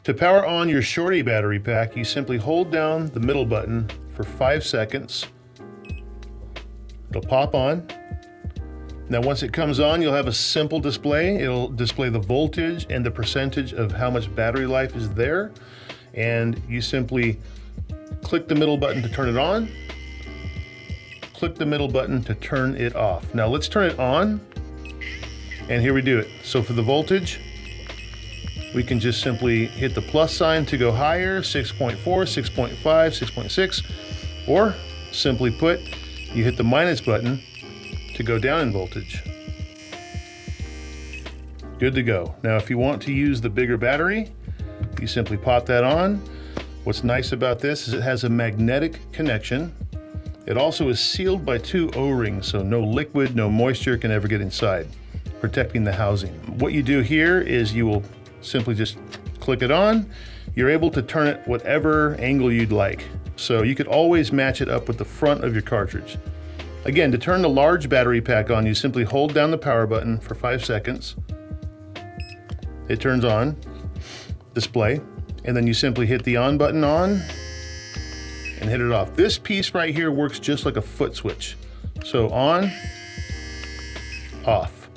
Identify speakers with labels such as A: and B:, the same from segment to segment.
A: To power on your shorty battery pack, you simply hold down the middle button for 5 seconds. It'll pop on. Now once it comes on, you'll have a simple display. It'll display the voltage and the percentage of how much battery life is there. And you simply click the middle button to turn it on. Click the middle button to turn it off. Now let's turn it on. And here we do it. So for the voltage, we can just simply hit the plus sign to go higher, 6.4, 6.5, 6.6, or simply put, you hit the minus button to go down in voltage. Good to go. Now if you want to use the bigger battery, you simply pop that on. What's nice about this is it has a magnetic connection. It also is sealed by 2 O-rings, so no liquid, no moisture can ever get inside, protecting the housing. What you do here is you will simply just click it on. You're able to turn it whatever angle you'd like. So you could always match it up with the front of your cartridge. Again, to turn the large battery pack on, you simply hold down the power button for 5 seconds. It turns on, display, and then you simply hit the on button on and hit it off. This piece right here works just like a foot switch. So on, off.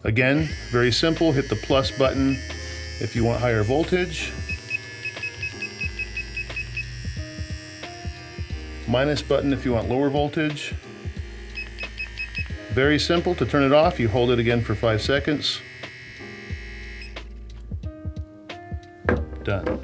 A: Again, very simple, hit the plus button if you want higher voltage. Minus button if you want lower voltage. Very simple. To turn it off, you hold it again for 5 seconds. Done.